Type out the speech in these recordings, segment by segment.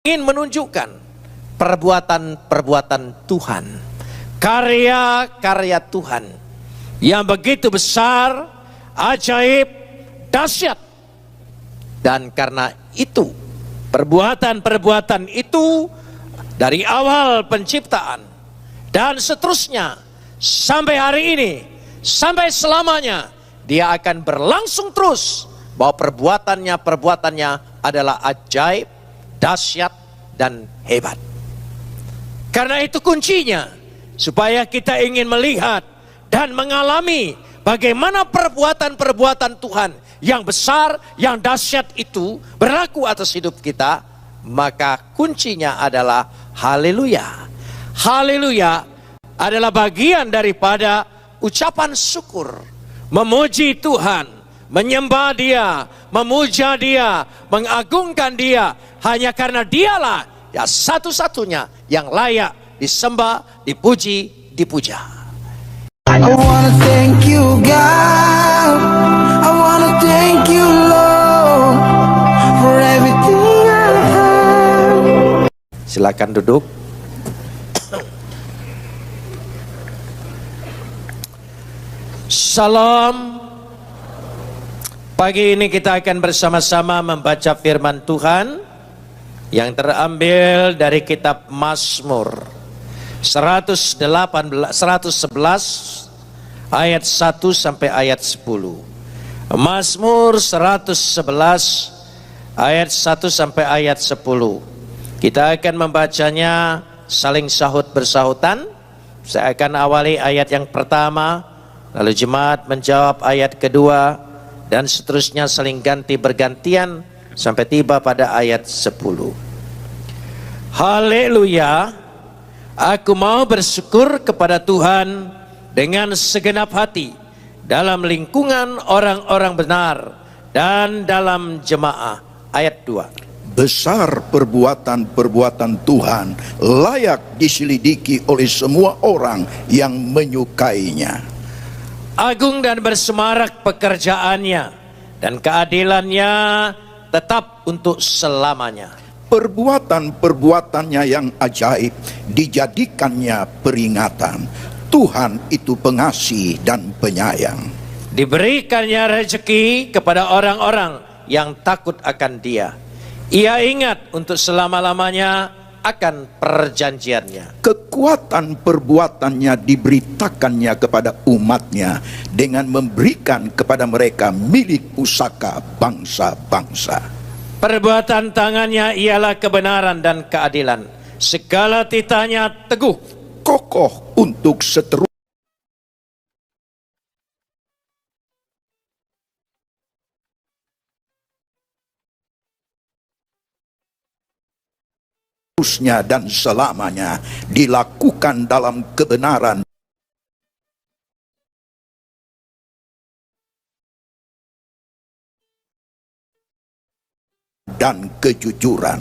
ingin menunjukkan perbuatan-perbuatan Tuhan, karya-karya Tuhan yang begitu besar, ajaib, dahsyat. Dan karena itu, perbuatan-perbuatan itu dari awal penciptaan dan seterusnya sampai hari ini, sampai selamanya, dia akan berlangsung terus, bahwa perbuatannya adalah ajaib, dahsyat, dan hebat. Karena itu kuncinya, supaya kita ingin melihat dan mengalami bagaimana perbuatan-perbuatan Tuhan yang besar, yang dahsyat itu berlaku atas hidup kita, maka kuncinya adalah haleluya. Haleluya adalah bagian daripada ucapan syukur, memuji Tuhan, menyembah Dia, memuja Dia, mengagungkan Dia, hanya karena Dialah ya satu-satunya yang layak disembah, dipuji, dipuja. I wanna thank you, God. I wanna thank you, Lord, for everything I have. Silakan duduk. Salam. Pagi ini kita akan bersama-sama membaca firman Tuhan yang terambil dari kitab Mazmur 111 ayat 1 sampai ayat 10. Mazmur 111 ayat 1 sampai ayat 10. Kita akan membacanya saling sahut bersahutan. Saya akan awali ayat yang pertama, lalu jemaat menjawab ayat kedua, dan seterusnya saling ganti bergantian sampai tiba pada ayat 10. Haleluya, aku mau bersyukur kepada Tuhan dengan segenap hati, dalam lingkungan orang-orang benar dan dalam jemaah. Ayat 2. Besar perbuatan-perbuatan Tuhan, layak diselidiki oleh semua orang yang menyukainya. Agung dan bersemarak pekerjaannya, dan keadilannya tetap untuk selamanya. Perbuatan-perbuatannya yang ajaib, dijadikannya peringatan. Tuhan itu pengasih dan penyayang. Diberikannya rezeki kepada orang-orang yang takut akan Dia. Ia ingat untuk selama-lamanya akan perjanjiannya. Kekuatan perbuatannya diberitakannya kepada umatnya, dengan memberikan kepada mereka milik pusaka bangsa-bangsa. Perbuatan tangannya ialah kebenaran dan keadilan. Segala titahnya teguh, Kokoh untuk seterusnya dan selamanya, dilakukan dalam kebenaran dan kejujuran.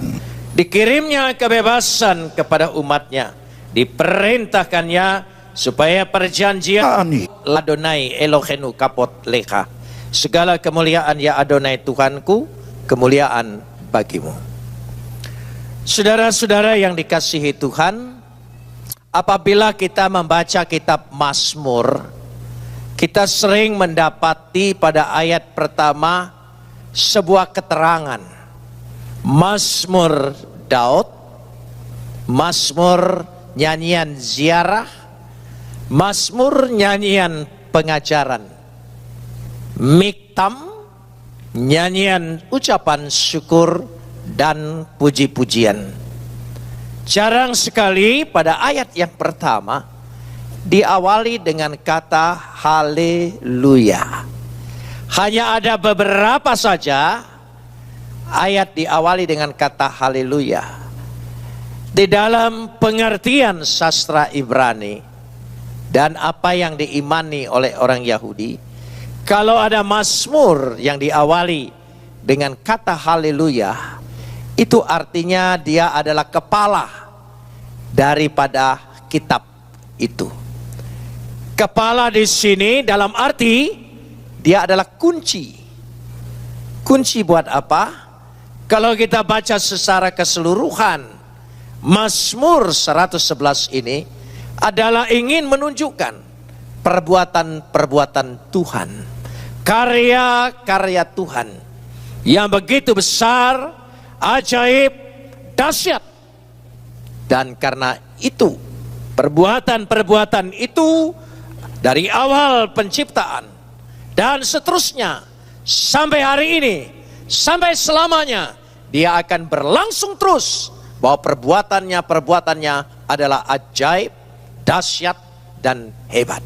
dikirimnya kebebasan kepada umatnya, diperintahkannya supaya perjanjian Adonai Elohenu kapot leha. Segala kemuliaan ya Adonai Tuhanku, kemuliaan bagimu. Saudara-saudara yang dikasihi Tuhan, apabila kita membaca kitab Mazmur, kita sering mendapati pada ayat pertama sebuah keterangan. Mazmur Daud, Mazmur nyanyian ziarah, Mazmur nyanyian pengajaran, Miktam nyanyian ucapan syukur dan puji-pujian. Jarang sekali pada ayat yang pertama diawali dengan kata haleluya. Hanya ada beberapa saja ayat diawali dengan kata haleluya. Di dalam pengertian sastra Ibrani dan apa yang diimani oleh orang Yahudi, kalau ada Mazmur yang diawali dengan kata haleluya, itu artinya dia adalah kepala daripada kitab itu. Kepala di sini dalam arti dia adalah kunci. Kunci buat apa? Kalau kita baca secara keseluruhan, Mazmur 111 ini adalah ingin menunjukkan perbuatan-perbuatan Tuhan, karya-karya Tuhan yang begitu besar, ajaib, dahsyat. Dan karena itu, perbuatan-perbuatan itu dari awal penciptaan dan seterusnya sampai hari ini, sampai selamanya, dia akan berlangsung terus, bahwa perbuatannya adalah ajaib, dahsyat, dan hebat.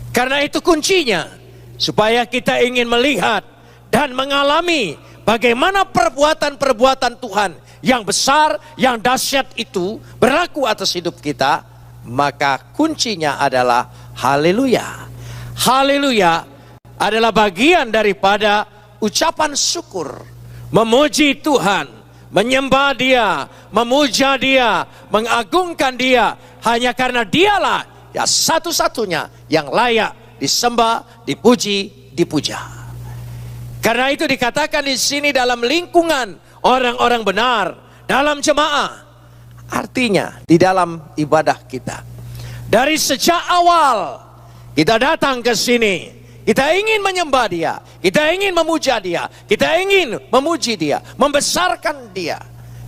Karena itu kuncinya, supaya kita ingin melihat dan mengalami bagaimana perbuatan-perbuatan Tuhan yang besar, yang dahsyat itu berlaku atas hidup kita, maka kuncinya adalah haleluya. Haleluya adalah bagian daripada ucapan syukur, memuji Tuhan, menyembah Dia, memuja Dia, mengagungkan Dia, hanya karena Dialah ya satu-satunya yang layak disembah, dipuji, dipuja. Karena itu dikatakan di sini dalam lingkungan orang-orang benar, dalam jemaah, artinya di dalam ibadah kita. Dari sejak awal kita datang ke sini, kita ingin menyembah Dia, kita ingin memuja Dia, kita ingin memuji Dia, membesarkan Dia,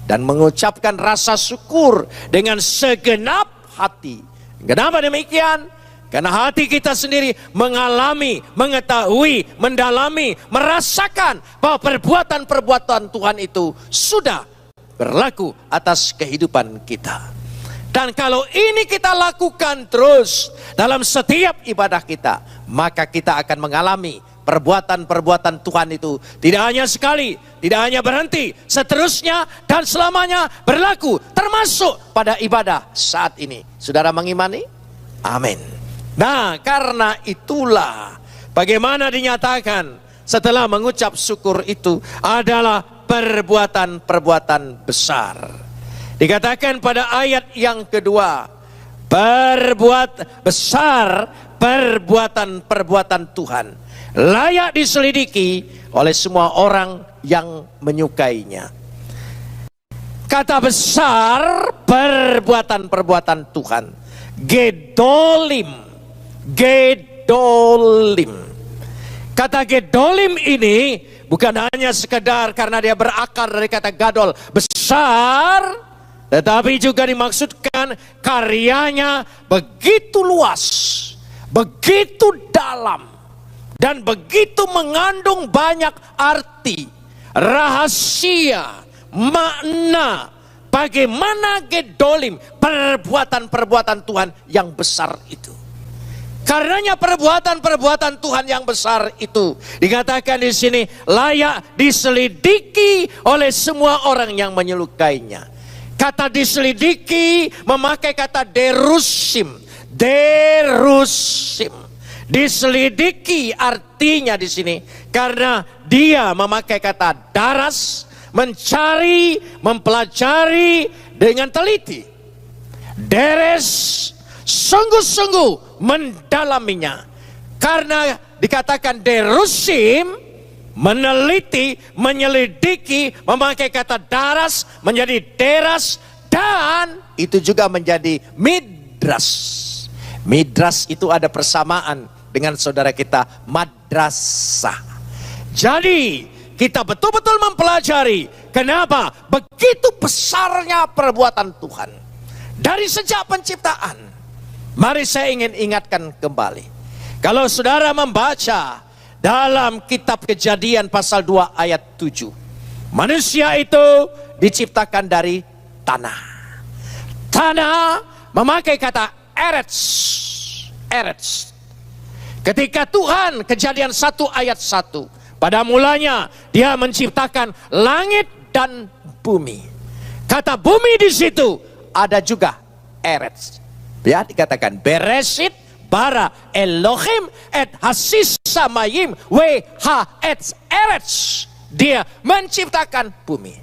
dan mengucapkan rasa syukur dengan segenap hati. Kenapa demikian? Karena hati kita sendiri mengalami, mengetahui, mendalami, merasakan bahwa perbuatan-perbuatan Tuhan itu sudah berlaku atas kehidupan kita. Dan kalau ini kita lakukan terus dalam setiap ibadah kita, maka kita akan mengalami perbuatan-perbuatan Tuhan itu tidak hanya sekali, tidak hanya berhenti, seterusnya dan selamanya berlaku, termasuk pada ibadah saat ini. Saudara mengimani? Amin. Nah, karena itulah bagaimana dinyatakan setelah mengucap syukur itu adalah perbuatan-perbuatan besar. Dikatakan pada ayat yang kedua, berbuat besar perbuatan-perbuatan Tuhan, layak diselidiki oleh semua orang yang menyukainya. Kata besar perbuatan-perbuatan Tuhan, gedolim. Gedolim. Kata gedolim ini bukan hanya sekedar karena dia berakar dari kata gadol, besar, tetapi juga dimaksudkan karyanya begitu luas, begitu dalam, dan begitu mengandung banyak arti, rahasia, makna. Bagaimana gedolim, perbuatan-perbuatan Tuhan yang besar itu. Karenanya perbuatan-perbuatan Tuhan yang besar itu dikatakan di sini layak diselidiki oleh semua orang yang menyukainya. Kata diselidiki memakai kata derusim. Derusim. Diselidiki artinya di sini karena dia memakai kata daras, mencari, mempelajari dengan teliti. Deres, sungguh-sungguh mendalaminya. Karena dikatakan derusim, meneliti, menyelidiki, memakai kata daras menjadi deras, dan itu juga menjadi midras. Midras itu ada persamaan dengan saudara kita madrasah. Jadi kita betul-betul mempelajari kenapa begitu besarnya perbuatan Tuhan dari sejak penciptaan. Mari saya ingin ingatkan kembali. Kalau saudara membaca dalam kitab Kejadian pasal 2 ayat 7. Manusia itu diciptakan dari tanah. Tanah memakai kata eretz. Eretz. Ketika Tuhan, Kejadian 1 ayat 1. Pada mulanya dia menciptakan langit dan bumi. Kata bumi di situ ada juga eretz. Ya, dikatakan beresit bara Elohim et hasis samayim we ha et eretz. Dia menciptakan bumi.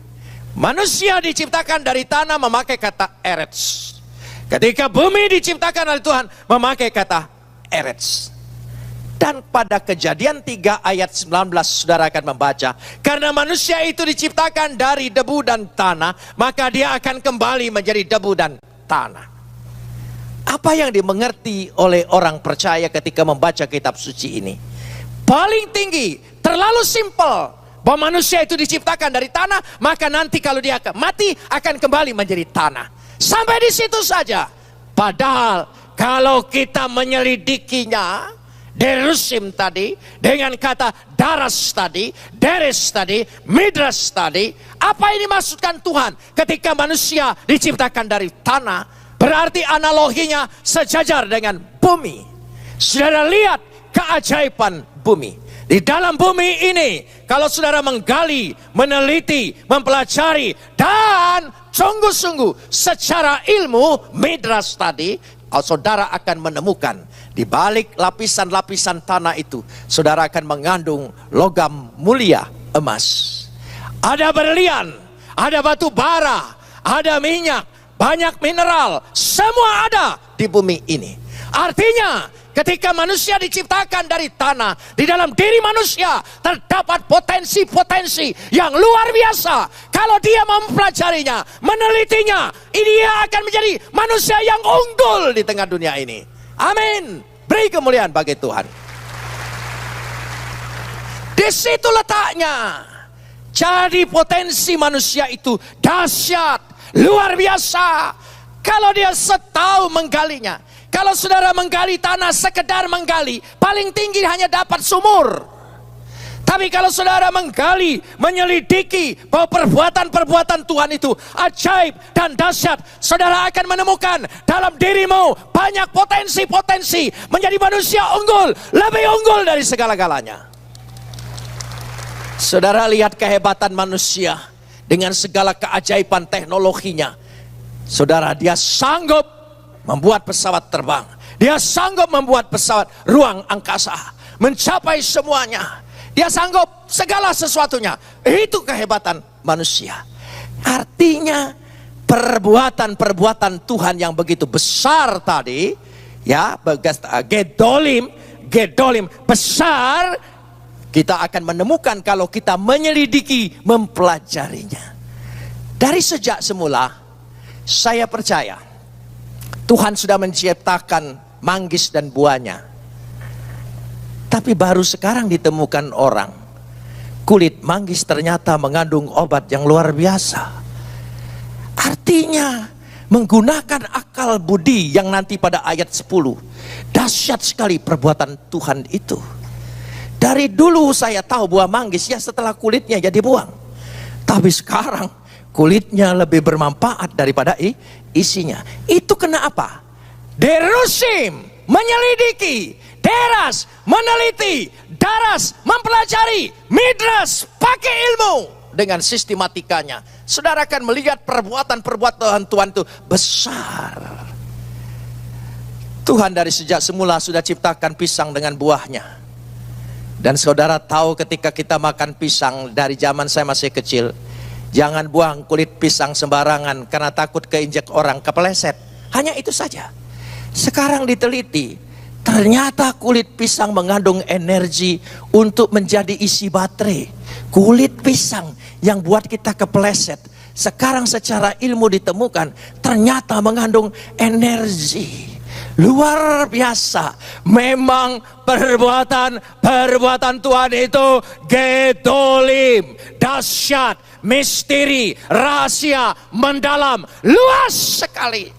Manusia diciptakan dari tanah memakai kata eretz. Ketika bumi diciptakan oleh Tuhan memakai kata eretz. Dan pada Kejadian 3 ayat 19 saudara akan membaca, karena manusia itu diciptakan dari debu dan tanah, maka dia akan kembali menjadi debu dan tanah. Apa yang dimengerti oleh orang percaya ketika membaca kitab suci ini? Paling tinggi, terlalu simpel, bahwa manusia itu diciptakan dari tanah, maka nanti kalau dia mati akan kembali menjadi tanah. Sampai di situ saja. Padahal kalau kita menyelidikinya, derusim tadi, dengan kata daras tadi, deres tadi, midras tadi, apa yang dimaksudkan Tuhan ketika manusia diciptakan dari tanah? Berarti analoginya sejajar dengan bumi. Saudara lihat keajaiban bumi. Di dalam bumi ini, kalau saudara menggali, meneliti, mempelajari, dan sungguh-sungguh secara ilmu, midras tadi, saudara akan menemukan di balik lapisan-lapisan tanah itu, saudara akan mengandung logam mulia, emas. Ada berlian, ada batu bara, ada minyak, banyak mineral, semua ada di bumi ini. Artinya, ketika manusia diciptakan dari tanah, di dalam diri manusia terdapat potensi-potensi yang luar biasa. Kalau dia mempelajarinya, menelitinya, dia akan menjadi manusia yang unggul di tengah dunia ini. Amin. Beri kemuliaan bagi Tuhan. Di situ letaknya. Jadi potensi manusia itu dahsyat, luar biasa. Kalau dia setahu menggalinya. Kalau saudara menggali tanah sekedar menggali, paling tinggi hanya dapat sumur. Tapi kalau saudara menggali, menyelidiki bahwa perbuatan-perbuatan Tuhan itu ajaib dan dahsyat, saudara akan menemukan dalam dirimu banyak potensi-potensi menjadi manusia unggul, lebih unggul dari segala-galanya. Saudara lihat kehebatan manusia dengan segala keajaiban teknologinya. Saudara, dia sanggup membuat pesawat terbang. Dia sanggup membuat pesawat ruang angkasa, mencapai semuanya. Dia sanggup segala sesuatunya. Itu kehebatan manusia. Artinya perbuatan-perbuatan Tuhan yang begitu besar tadi, ya, gedolim besar, kita akan menemukan kalau kita menyelidiki, mempelajarinya. Dari sejak semula, saya percaya Tuhan sudah menciptakan manggis dan buahnya. Tapi baru sekarang ditemukan orang, kulit manggis ternyata mengandung obat yang luar biasa. Artinya menggunakan akal budi yang nanti pada ayat 10. Dahsyat sekali perbuatan Tuhan itu. Dari dulu saya tahu buah manggis ya setelah kulitnya jadi buang. Tapi sekarang kulitnya lebih bermanfaat daripada isinya. Itu kenapa? Derusim, menyelidiki. Deras, meneliti. Daras, mempelajari. Midras, pakai ilmu. Dengan sistematikanya, saudara akan melihat perbuatan-perbuatan Tuhan itu besar. Tuhan dari sejak semula sudah ciptakan pisang dengan buahnya. Dan saudara tahu ketika kita makan pisang dari zaman saya masih kecil, jangan buang kulit pisang sembarangan karena takut keinjek orang, kepeleset. Hanya itu saja. Sekarang diteliti, ternyata kulit pisang mengandung energi untuk menjadi isi baterai. Kulit pisang yang buat kita kepeleset, sekarang secara ilmu ditemukan ternyata mengandung energi. Luar biasa. Memang perbuatan Tuhan itu gedolim, dahsyat, misteri, rahasia, mendalam, luas sekali.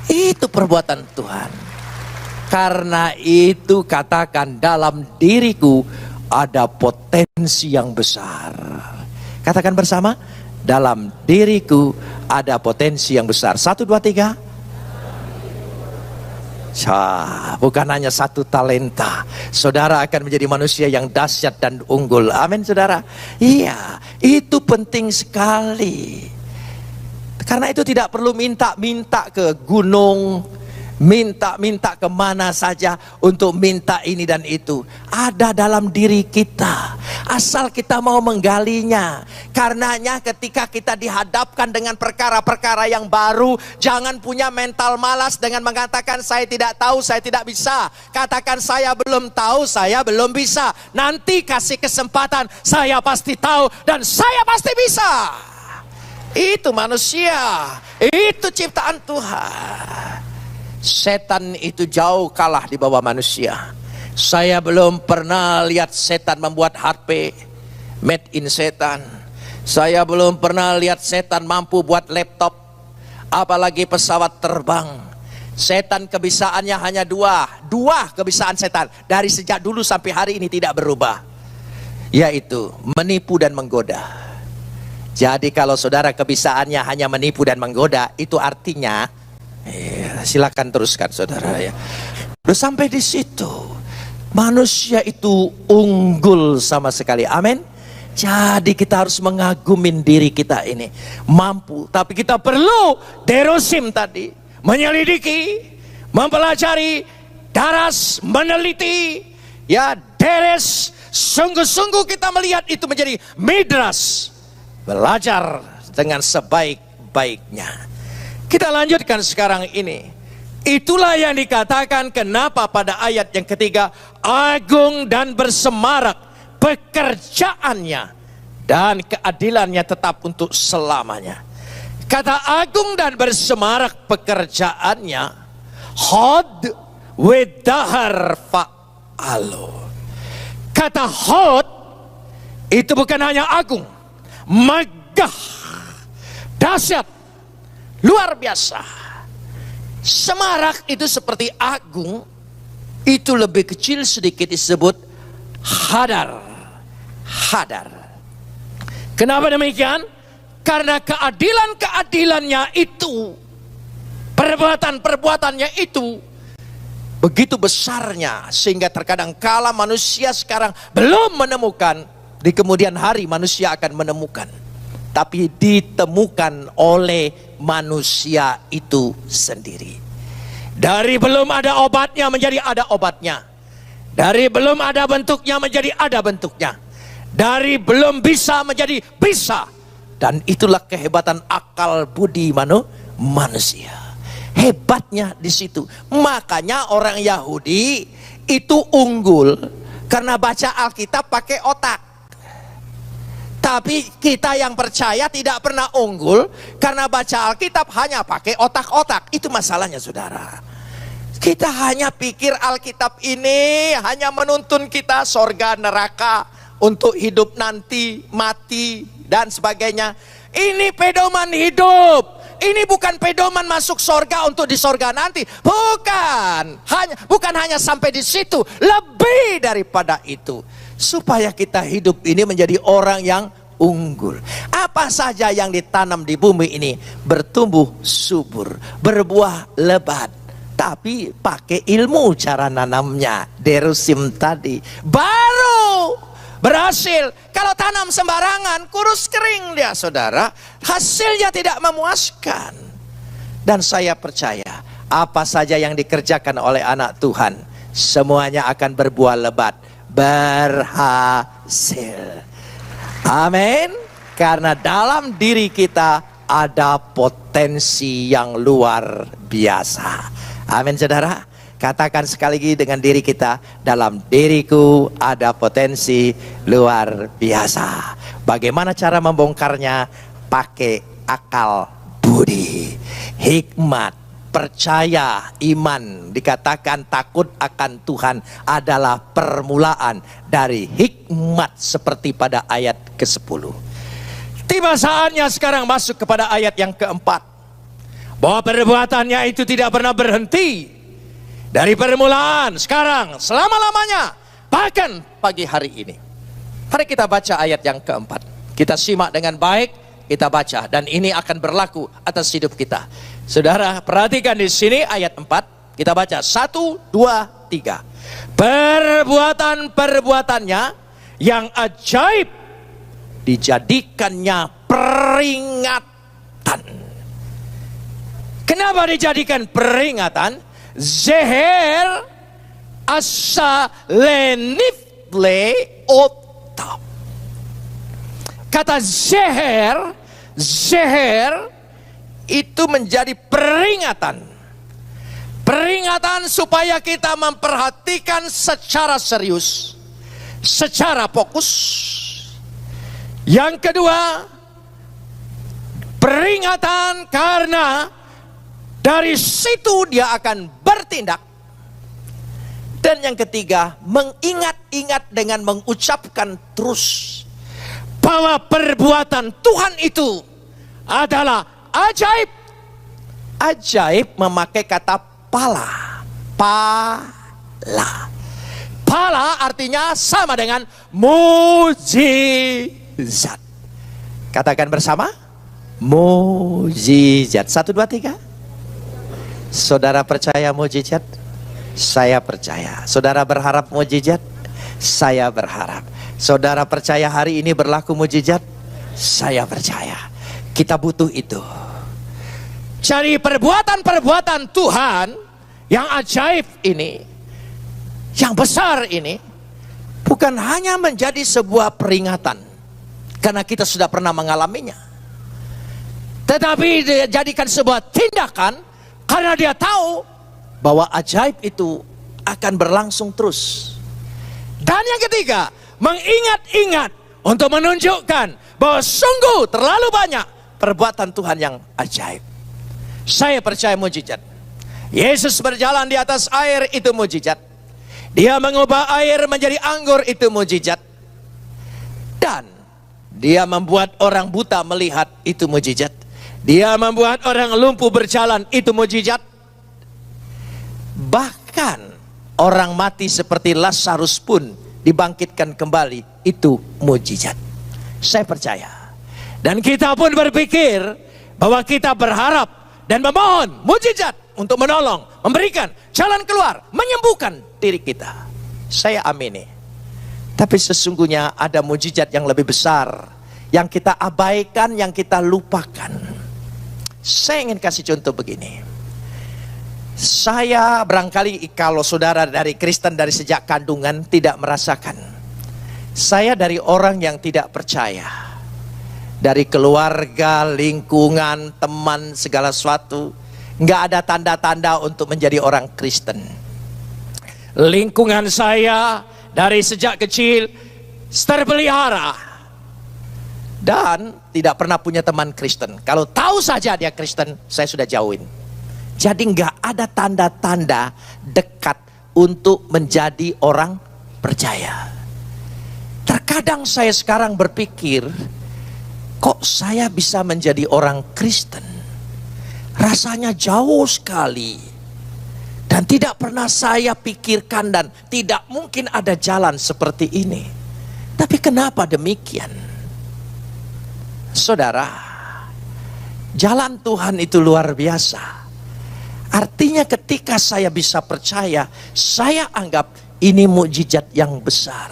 Itu perbuatan Tuhan. Karena itu katakan dalam diriku ada potensi yang besar. Katakan bersama, dalam diriku ada potensi yang besar. 1, 2, 3. Bukan hanya satu talenta. Saudara akan menjadi manusia yang dahsyat dan unggul. Amin saudara. Iya, itu penting sekali. Karena itu tidak perlu minta-minta ke gunung, minta kemana saja untuk minta ini dan itu. Ada dalam diri kita, asal kita mau menggalinya. Karenanya ketika kita dihadapkan dengan perkara-perkara yang baru, jangan punya mental malas dengan mengatakan saya tidak tahu, saya tidak bisa. Katakan saya belum tahu, saya belum bisa. Nanti kasih kesempatan, saya pasti tahu dan saya pasti bisa. Itu manusia, itu ciptaan Tuhan. Setan itu jauh kalah di bawah manusia. Saya belum pernah lihat setan membuat HP made in setan. Saya belum pernah lihat setan mampu buat laptop, apalagi pesawat terbang. Setan kebisaannya hanya dua kebisaan setan dari sejak dulu sampai hari ini tidak berubah, yaitu menipu dan menggoda. Jadi kalau saudara kebisaannya hanya menipu dan menggoda, itu artinya silakan teruskan saudara ya. Udah sampai di situ, manusia itu unggul sama sekali. Amin. Jadi kita harus mengagumin diri kita ini mampu, tapi kita perlu derosim tadi, menyelidiki, mempelajari, daras, meneliti, ya deres, sungguh-sungguh kita melihat itu menjadi midras, belajar dengan sebaik-baiknya. Kita lanjutkan sekarang ini. Itulah yang dikatakan kenapa pada ayat yang ketiga, agung dan bersemarak pekerjaannya dan keadilannya tetap untuk selamanya. Kata agung dan bersemarak pekerjaannya, hod wedahar fa'alo. Kata hod itu bukan hanya agung, megah, dahsyat, luar biasa. Semarak itu seperti agung, itu lebih kecil sedikit disebut hadar. Kenapa demikian? Karena keadilannya itu, perbuatannya itu begitu besarnya, sehingga terkadang kala manusia sekarang belum menemukan, di kemudian hari manusia akan menemukan. Tapi ditemukan oleh manusia itu sendiri. Dari belum ada obatnya menjadi ada obatnya. Dari belum ada bentuknya menjadi ada bentuknya. Dari belum bisa menjadi bisa. Dan itulah kehebatan akal budi manusia. Hebatnya di situ. Makanya orang Yahudi itu unggul karena baca Alkitab pakai otak. Tapi kita yang percaya tidak pernah unggul karena baca Alkitab hanya pakai otak-otak. Itu masalahnya saudara. Kita hanya pikir Alkitab ini hanya menuntun kita sorga neraka untuk hidup nanti, mati dan sebagainya. Ini pedoman hidup. Ini bukan pedoman masuk sorga untuk di sorga nanti. Bukan hanya sampai di situ. Lebih daripada itu. Supaya kita hidup ini menjadi orang yang unggul. Apa saja yang ditanam di bumi ini bertumbuh subur, berbuah lebat. Tapi pakai ilmu cara nanamnya, derosim tadi, baru berhasil. Kalau tanam sembarangan, kurus kering dia saudara, hasilnya tidak memuaskan. Dan saya percaya apa saja yang dikerjakan oleh anak Tuhan, semuanya akan berbuah lebat, berhasil. Amin. Karena dalam diri kita ada potensi yang luar biasa. Amin saudara. Katakan sekali lagi dengan diri kita, dalam diriku ada potensi luar biasa. Bagaimana cara membongkarnya? Pakai akal budi, hikmat, percaya, iman. Dikatakan takut akan Tuhan adalah permulaan dari hikmat seperti pada ayat ke-10. Tiba saatnya sekarang masuk kepada ayat yang keempat, bahwa perbuatannya itu tidak pernah berhenti. Dari permulaan, sekarang, selama-lamanya, bahkan pagi hari ini. Mari kita baca ayat yang keempat. Kita simak dengan baik, kita baca, dan ini akan berlaku atas hidup kita. Saudara, perhatikan di sini ayat 4. Kita baca 1, 2, 3. Perbuatan-perbuatannya yang ajaib dijadikannya peringatan. Kenapa dijadikan peringatan? Zeher asa lenifle otap. Kata zeher itu menjadi peringatan. Peringatan supaya kita memperhatikan secara serius, secara fokus. Yang kedua, peringatan karena dari situ dia akan bertindak. Dan yang ketiga, mengingat-ingat dengan mengucapkan terus bahwa perbuatan Tuhan itu adalah ajaib. Ajaib memakai kata pala. Pala. Pala artinya sama dengan mujizat. Katakan bersama. Mujizat. 1, 2, 3. Saudara percaya mujizat? Saya percaya. Saudara berharap mujizat? Saya berharap. Saudara percaya hari ini berlaku mujizat? Saya percaya. Kita butuh itu. Cari perbuatan-perbuatan Tuhan yang ajaib ini, yang besar ini, bukan hanya menjadi sebuah peringatan karena kita sudah pernah mengalaminya, tetapi dijadikan sebuah tindakan karena dia tahu bahwa ajaib itu akan berlangsung terus. Dan yang ketiga, mengingat-ingat untuk menunjukkan bahwa sungguh terlalu banyak perbuatan Tuhan yang ajaib. Saya percaya mujizat. Yesus berjalan di atas air, itu mujizat. Dia mengubah air menjadi anggur, itu mujizat. Dan dia membuat orang buta melihat, itu mujizat. Dia membuat orang lumpuh berjalan, itu mujizat. Bahkan orang mati seperti Lazarus pun dibangkitkan kembali, itu mujizat. Saya percaya. Dan kita pun berpikir bahwa kita berharap dan memohon mujizat untuk menolong, memberikan jalan keluar, menyembuhkan diri kita. Saya amini. Tapi sesungguhnya ada mujizat yang lebih besar yang kita abaikan, yang kita lupakan. Saya ingin kasih contoh begini. Saya barangkali kalau saudara dari Kristen dari sejak kandungan tidak merasakan. Saya dari orang yang tidak percaya. Dari keluarga, lingkungan, teman, segala sesuatu. Nggak ada tanda-tanda untuk menjadi orang Kristen. Lingkungan saya dari sejak kecil terpelihara. Dan tidak pernah punya teman Kristen. Kalau tahu saja dia Kristen, saya sudah jauhin. Jadi nggak ada tanda-tanda dekat untuk menjadi orang percaya. Terkadang saya sekarang berpikir, kok saya bisa menjadi orang Kristen? Rasanya jauh sekali. Dan tidak pernah saya pikirkan dan tidak mungkin ada jalan seperti ini. Tapi kenapa demikian? Saudara, jalan Tuhan itu luar biasa. Artinya ketika saya bisa percaya, saya anggap ini mukjizat yang besar.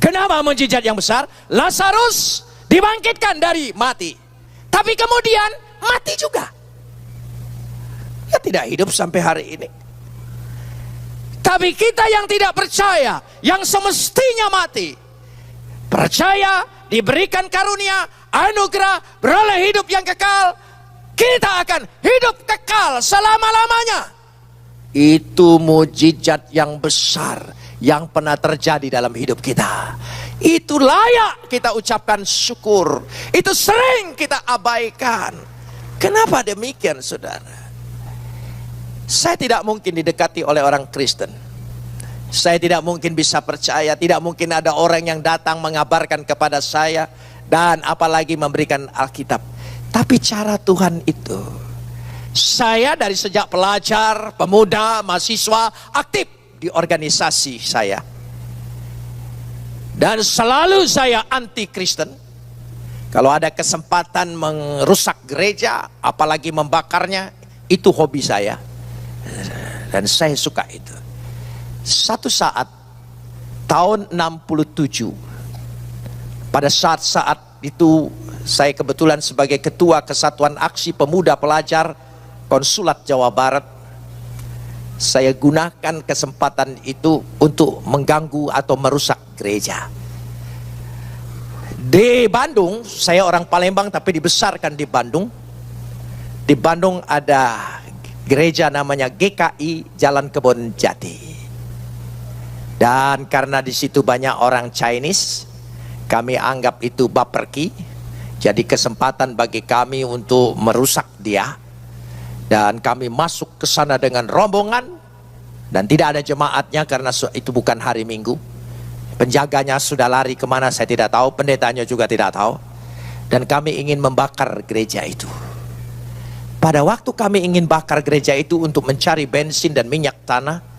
Kenapa mukjizat yang besar? Lazarus dibangkitkan dari mati. Tapi kemudian mati juga. Dia tidak hidup sampai hari ini. Tapi kita yang tidak percaya, yang semestinya mati, percaya, diberikan karunia, anugerah, beroleh hidup yang kekal, kita akan hidup kekal selama-lamanya. Itu mujizat yang besar yang pernah terjadi dalam hidup kita. Itu layak kita ucapkan syukur. Itu sering kita abaikan. Kenapa demikian, saudara? Saya tidak mungkin didekati oleh orang Kristen. Saya tidak mungkin bisa percaya. Tidak mungkin ada orang yang datang mengabarkan kepada saya. Dan apalagi memberikan Alkitab. Tapi cara Tuhan itu, saya dari sejak pelajar, pemuda, mahasiswa, aktif di organisasi saya. Dan selalu saya anti Kristen. Kalau ada kesempatan merusak gereja, apalagi membakarnya, itu hobi saya. Dan saya suka itu. Satu saat, tahun 67, pada saat-saat itu, saya kebetulan sebagai ketua Kesatuan Aksi Pemuda Pelajar Konsulat Jawa Barat. saya gunakan kesempatan itu untuk mengganggu atau merusak gereja. Di Bandung, saya orang Palembang tapi dibesarkan di Bandung. Di Bandung ada gereja namanya GKI Jalan Kebon Jati. Dan karena di situ banyak orang Chinese, kami anggap itu baperki. Jadi kesempatan bagi kami untuk merusak dia. Dan kami masuk ke sana dengan rombongan. Dan tidak ada jemaatnya karena itu bukan hari Minggu. Penjaganya sudah lari kemana saya tidak tahu. Pendetanya juga tidak tahu. Dan kami ingin membakar gereja itu. Pada waktu kami ingin bakar gereja itu untuk mencari bensin dan minyak tanah.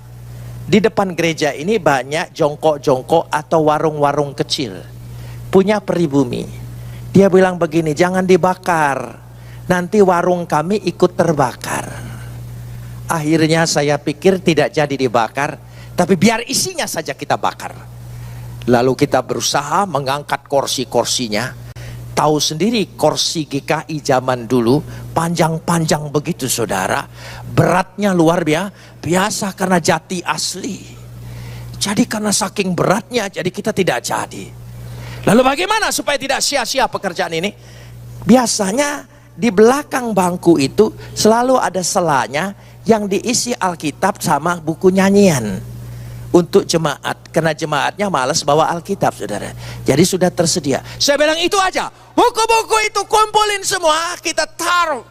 Di depan gereja ini banyak jongkok-jongkok atau warung-warung kecil. Punya pribumi. Dia bilang begini, jangan dibakar. Nanti warung kami ikut terbakar. Akhirnya saya pikir tidak jadi dibakar, tapi biar isinya saja kita bakar. Lalu kita berusaha mengangkat kursi-kursinya. Tahu sendiri kursi GKI zaman dulu panjang-panjang begitu saudara. Beratnya luar biasa karena jati asli. Jadi karena saking beratnya jadi kita tidak jadi. Lalu bagaimana supaya tidak sia-sia pekerjaan ini? Biasanya di belakang bangku itu selalu ada selanya yang diisi Alkitab sama buku nyanyian untuk jemaat, karena jemaatnya malas bawa Alkitab saudara. Jadi sudah tersedia. Saya bilang itu aja, buku-buku itu kumpulin semua, kita taruh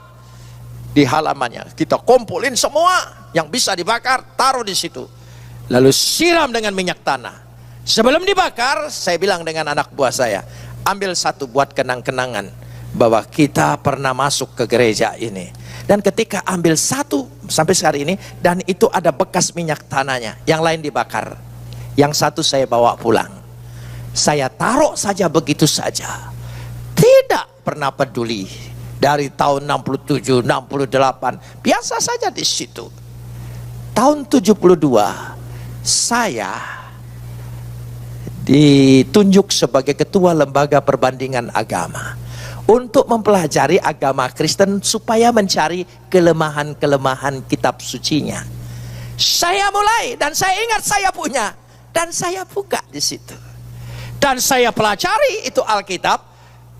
di halamannya, kita kumpulin semua yang bisa dibakar, taruh di situ, lalu siram dengan minyak tanah. Sebelum dibakar, saya bilang dengan anak buah saya, ambil satu buat kenang-kenangan bahwa kita pernah masuk ke gereja ini. Dan ketika ambil satu sampai sekarang ini, dan itu ada bekas minyak tanahnya, yang lain dibakar, yang satu saya bawa pulang. Saya taruh saja begitu saja, tidak pernah peduli. Dari tahun 67, 68 biasa saja di situ. Tahun 72 saya ditunjuk sebagai ketua lembaga perbandingan agama untuk mempelajari agama Kristen supaya mencari kelemahan-kelemahan kitab sucinya. Saya mulai dan saya ingat saya punya dan saya buka di situ. Dan saya pelajari itu Alkitab,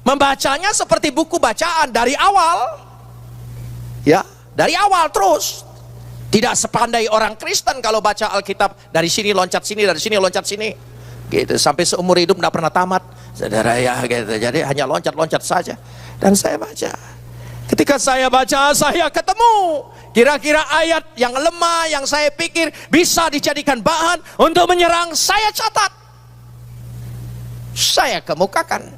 membacanya seperti buku bacaan dari awal. Ya, dari awal terus. Tidak sepandai orang Kristen kalau baca Alkitab dari sini loncat sini, dari sini loncat sini. Gitu, sampai seumur hidup tidak pernah tamat saudara ya gitu. Jadi hanya loncat-loncat saja. Dan saya baca, ketika saya baca saya ketemu kira-kira ayat yang lemah yang saya pikir bisa dijadikan bahan untuk menyerang. Saya catat, saya kemukakan,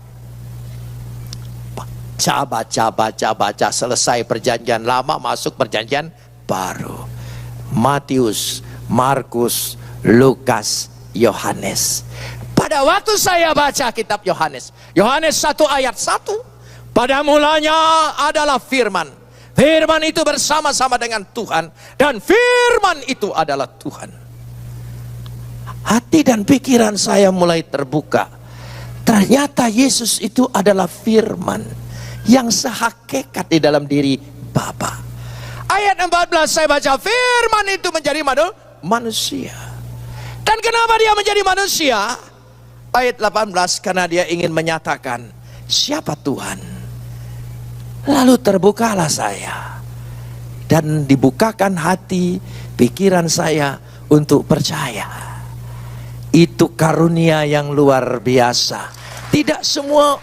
baca, selesai perjanjian lama masuk perjanjian baru. Matius, Markus, Lukas, Yohanes. Pada waktu saya baca kitab Yohanes 1 ayat 1, pada mulanya adalah firman. Firman itu bersama-sama dengan Tuhan, dan firman itu adalah Tuhan. Hati dan pikiran saya mulai terbuka. Ternyata Yesus itu adalah firman yang sehakikat di dalam diri Bapa. Ayat 14 saya baca, firman itu menjadi manusia. Dan kenapa dia menjadi manusia? Ayat 18, karena dia ingin menyatakan siapa Tuhan. Lalu terbukalah saya dan dibukakan hati pikiran saya untuk percaya. Itu karunia yang luar biasa. Tidak semua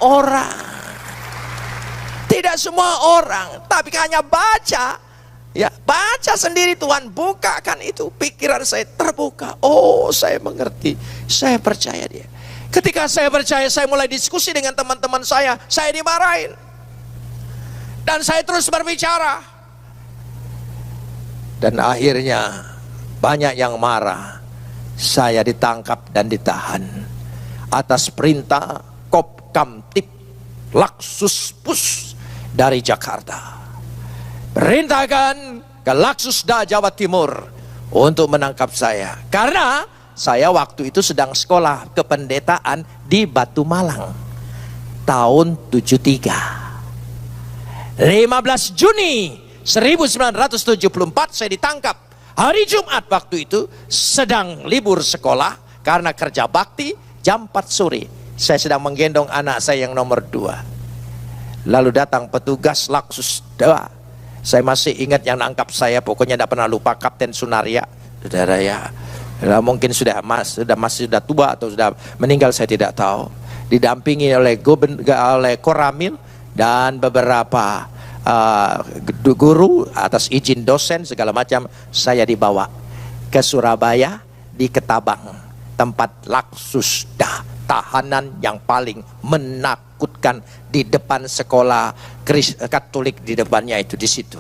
orang, tapi hanya baca. Ya, baca sendiri Tuhan bukakan itu, pikiran saya terbuka. Oh, saya mengerti, saya percaya dia. Ketika saya percaya, saya mulai diskusi dengan teman-teman saya dimarahin. Dan saya terus berbicara. Dan akhirnya banyak yang marah. Saya ditangkap dan ditahan atas perintah Kopkamtib Laksuspus dari Jakarta. Perintahkan ke Laksusda Jawa Timur untuk menangkap saya. Karena saya waktu itu sedang sekolah kependetaan di Batu Malang. Tahun 73. 15 Juni 1974 saya ditangkap. Hari Jumat waktu itu sedang libur sekolah karena kerja bakti jam 4 sore. Saya sedang menggendong anak saya yang nomor 2. Lalu datang petugas Laksus 2. Saya masih ingat yang nangkap saya, pokoknya tidak pernah lupa, Kapten Sunaria. Saudara ya, mungkin sudah tua atau sudah meninggal, saya tidak tahu. Didampingi oleh Koramil dan beberapa guru atas izin dosen segala macam. Saya dibawa ke Surabaya, di Ketabang, tempat Laksus tahanan yang paling menakutkan di depan sekolah Katolik, di depannya itu, di situ.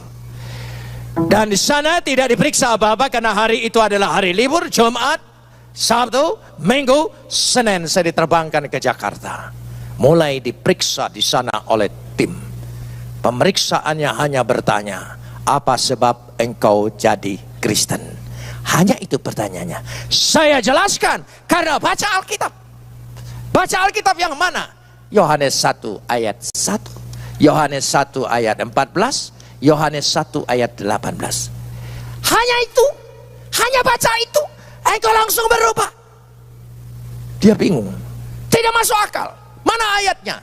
Dan di sana tidak diperiksa apa-apa karena hari itu adalah hari libur. Jumat, Sabtu, Minggu, Senin saya diterbangkan ke Jakarta. Mulai diperiksa di sana oleh tim. Pemeriksaannya hanya bertanya, apa sebab engkau jadi Kristen? Hanya itu pertanyaannya. Saya jelaskan, karena baca Alkitab. Baca Alkitab yang mana? Yohanes 1 ayat 1, Yohanes 1 ayat 14, Yohanes 1 ayat 18. Hanya itu, hanya baca itu, engkau langsung berubah. Dia bingung, tidak masuk akal. Mana ayatnya?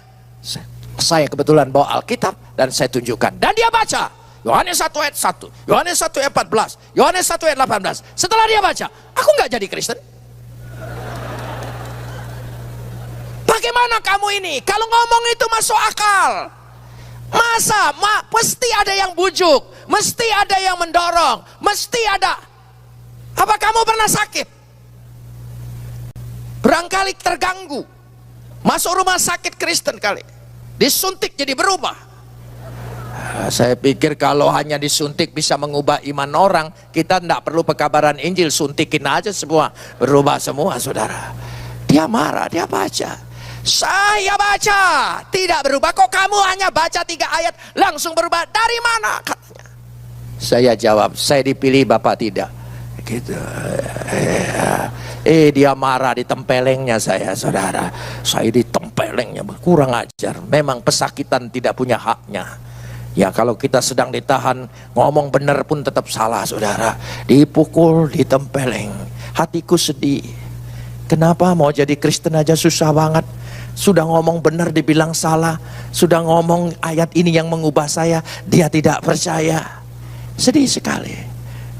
Saya kebetulan bawa Alkitab dan saya tunjukkan. Dan dia baca Yohanes 1 ayat 1, Yohanes 1 ayat 14, Yohanes 1 ayat 18. Setelah dia baca, aku nggak jadi Kristen. Bagaimana kamu ini? Kalau ngomong itu masuk akal. Masa? Mesti ada yang bujuk, mesti ada yang mendorong, mesti ada. Apa kamu pernah sakit? Barangkali terganggu, masuk rumah sakit Kristen kali, disuntik jadi berubah. Saya pikir kalau hanya disuntik bisa mengubah iman orang, kita tidak perlu pekabaran Injil, suntikin aja semua, berubah semua saudara. Dia marah, dia baca. Saya baca, tidak berubah. Kok kamu hanya baca 3 ayat langsung berubah? Dari mana? Katanya. Saya jawab, saya dipilih, Bapak tidak. Gitu. Dia marah, ditempelengnya saya, saudara. Saya ditempelengnya, kurang ajar. Memang pesakitan tidak punya haknya. Ya kalau kita sedang ditahan, ngomong benar pun tetap salah, saudara. Dipukul, ditempeleng. Hatiku sedih. Kenapa mau jadi Kristen aja susah banget? Sudah ngomong benar dibilang salah. Sudah ngomong ayat ini yang mengubah saya, dia tidak percaya. Sedih sekali.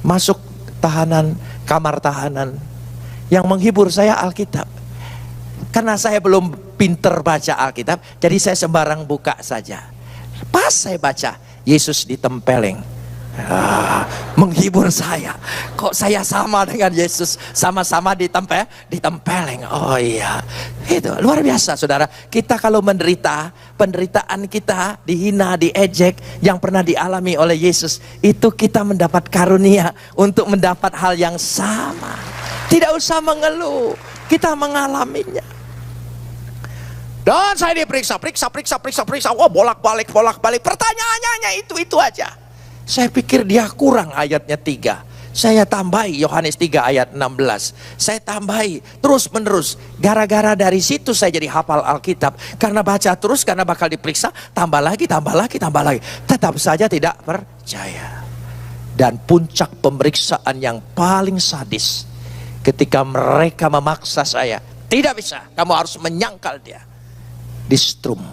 Masuk tahanan, kamar tahanan. Yang menghibur saya Alkitab. Karena saya belum pinter baca Alkitab, jadi saya sembarang buka saja. Pas saya baca, Yesus ditempeleng. Menghibur saya. Kok saya sama dengan Yesus, sama-sama ditempeleng. Oh iya, itu luar biasa saudara. Kita kalau menderita, penderitaan kita dihina, diejek, yang pernah dialami oleh Yesus, itu kita mendapat karunia untuk mendapat hal yang sama. Tidak usah mengeluh, kita mengalaminya. Dan saya diperiksa, periksa. Wah, bolak-balik. Pertanyaannya hanya itu aja. Saya pikir dia kurang ayatnya 3. Saya tambahi Yohanes 3 ayat 16. Saya tambahi terus menerus. Gara-gara dari situ saya jadi hafal Alkitab. Karena baca terus, karena bakal diperiksa, tambah lagi. Tetap saja tidak percaya. Dan puncak pemeriksaan yang paling sadis, ketika mereka memaksa saya, tidak bisa, kamu harus menyangkal dia. Distrum.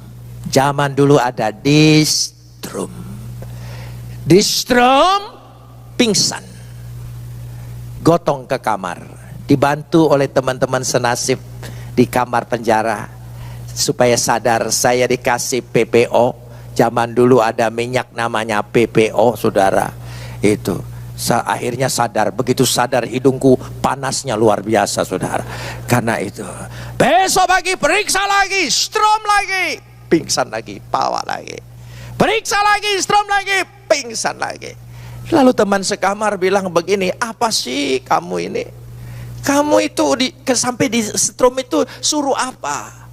Zaman dulu ada distrum. Distrum, pingsan, gotong ke kamar, dibantu oleh teman-teman senasib di kamar penjara supaya sadar. Saya dikasih PPO. Zaman dulu ada minyak namanya PPO, saudara. Itu akhirnya sadar. Begitu sadar, hidungku panasnya luar biasa, saudara. Karena itu besok pagi periksa lagi, strom lagi, pingsan lagi, bawa lagi, periksa lagi, strom lagi, pingsan lagi. Lalu teman sekamar bilang begini, apa sih kamu ini? Kamu itu sampai di strom itu suruh apa?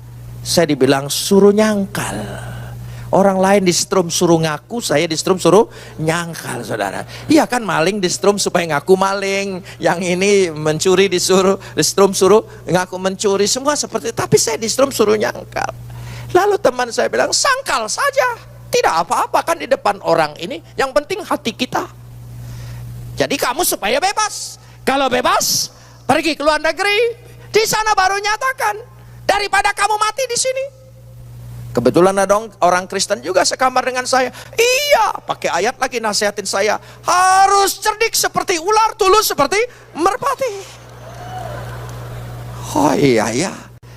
Saya dibilang suruh nyangkal. Orang lain di strom suruh ngaku, saya di strom suruh nyangkal, saudara. Iya kan, maling di strom supaya ngaku maling, yang ini mencuri disuruh di strom suruh ngaku mencuri, semua seperti itu. Tapi saya di strom suruh nyangkal. Lalu teman saya bilang, sangkal saja, tidak apa-apa kan di depan orang ini, yang penting hati kita. Jadi kamu supaya bebas. Kalau bebas, pergi ke luar negeri, di sana baru nyatakan, daripada kamu mati di sini. Kebetulan ada orang Kristen juga sekamar dengan saya. Iya, pakai ayat lagi nasihatin saya. Harus cerdik seperti ular, tulus seperti merpati. Oh iya ya.